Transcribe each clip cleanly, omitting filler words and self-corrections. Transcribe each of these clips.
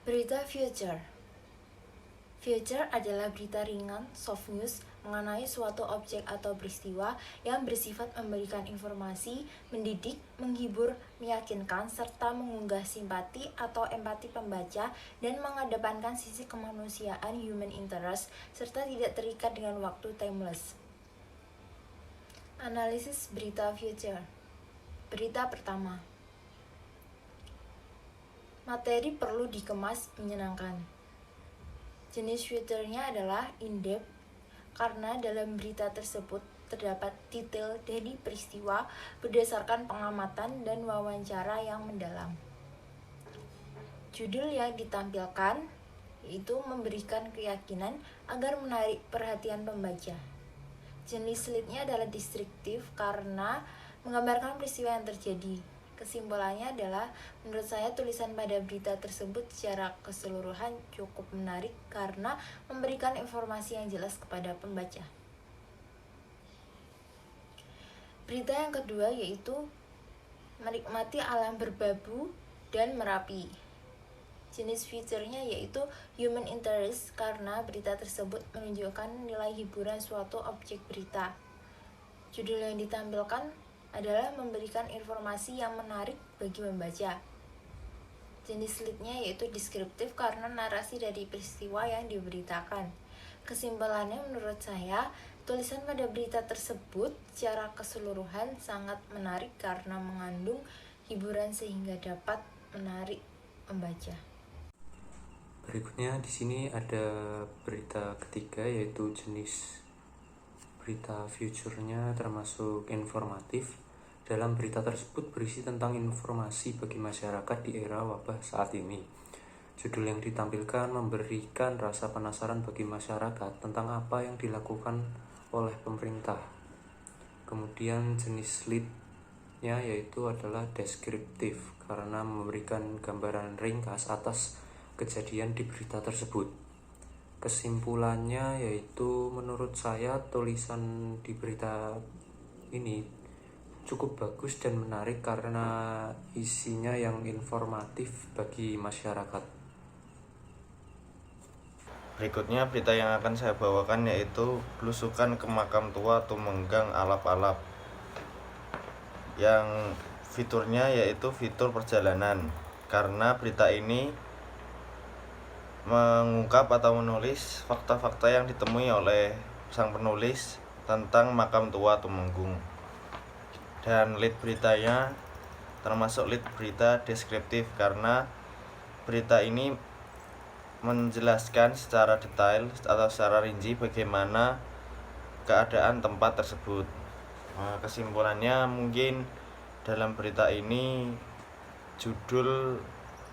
Berita Future. Future adalah berita ringan, soft news, mengenai suatu objek atau peristiwa yang bersifat memberikan informasi, mendidik, menghibur, meyakinkan, serta mengunggah simpati atau empati pembaca dan mengedepankan sisi kemanusiaan human interest, serta tidak terikat dengan waktu timeless. Analisis berita Future. Berita pertama. Materi perlu dikemas menyenangkan. Jenis Future-nya adalah in-depth, karena dalam berita tersebut terdapat detail dari peristiwa berdasarkan pengamatan dan wawancara yang mendalam. Judul yang ditampilkan yaitu memberikan keyakinan agar menarik perhatian pembaca. Jenis lead-nya adalah deskriptif karena menggambarkan peristiwa yang terjadi. Kesimpulannya adalah, menurut saya tulisan pada berita tersebut secara keseluruhan cukup menarik karena memberikan informasi yang jelas kepada pembaca. Berita yang kedua yaitu menikmati alam berbabu dan Merapi. Jenis Future-nya yaitu human interest karena berita tersebut menunjukkan nilai hiburan suatu objek berita. Judul yang ditampilkan adalah memberikan informasi yang menarik bagi membaca. Jenis lead-nya yaitu deskriptif karena narasi dari peristiwa yang diberitakan. Kesimpulannya menurut saya, tulisan pada berita tersebut secara keseluruhan sangat menarik karena mengandung hiburan sehingga dapat menarik pembaca. Berikutnya di sini ada berita ketiga yaitu jenis berita Future-nya termasuk informatif. Dalam berita tersebut berisi tentang informasi bagi masyarakat di era wabah saat ini. Judul yang ditampilkan memberikan rasa penasaran bagi masyarakat tentang apa yang dilakukan oleh pemerintah. Kemudian jenis lead-nya yaitu adalah deskriptif karena memberikan gambaran ringkas atas kejadian di berita tersebut. Kesimpulannya yaitu menurut saya tulisan di berita ini cukup bagus dan menarik karena isinya yang informatif bagi masyarakat. Berikutnya berita yang akan saya bawakan yaitu belusukan ke makam tua Tumenggang Alap-Alap. Yang fiturnya yaitu fitur perjalanan, karena berita ini mengungkap atau menulis fakta-fakta yang ditemui oleh sang penulis tentang makam tua Tumenggung. Dan lead beritanya termasuk lead berita deskriptif karena berita ini menjelaskan secara detail atau secara rinci bagaimana keadaan tempat tersebut. Kesimpulannya mungkin dalam berita ini judul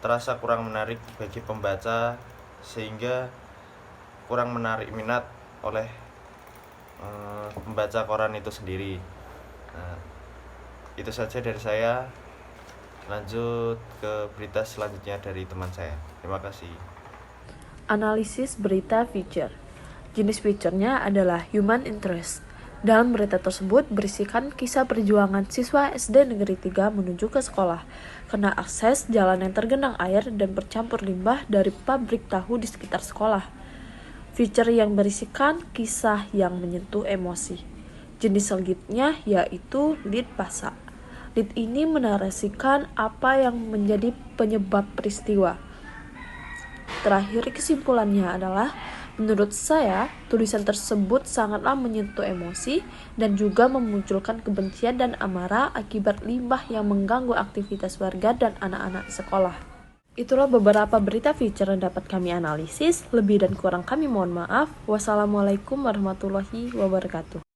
terasa kurang menarik bagi pembaca sehingga kurang menarik minat oleh pembaca koran itu sendiri. Itu saja dari saya. Lanjut ke berita selanjutnya dari teman saya. Terima kasih. Analisis berita Future. Jenis Future-nya adalah human interest. Dalam berita tersebut berisikan kisah perjuangan siswa SD Negeri 3 menuju ke sekolah, kena akses jalan yang tergenang air dan bercampur limbah dari pabrik tahu di sekitar sekolah. Feature yang berisikan kisah yang menyentuh emosi. Jenis selanjutnya yaitu lead pasca. Lead ini menarasikan apa yang menjadi penyebab peristiwa. Terakhir kesimpulannya adalah, menurut saya, tulisan tersebut sangatlah menyentuh emosi dan juga memunculkan kebencian dan amarah akibat limbah yang mengganggu aktivitas warga dan anak-anak sekolah. Itulah beberapa berita Future yang dapat kami analisis. Lebih dan kurang kami mohon maaf. Wassalamualaikum warahmatullahi wabarakatuh.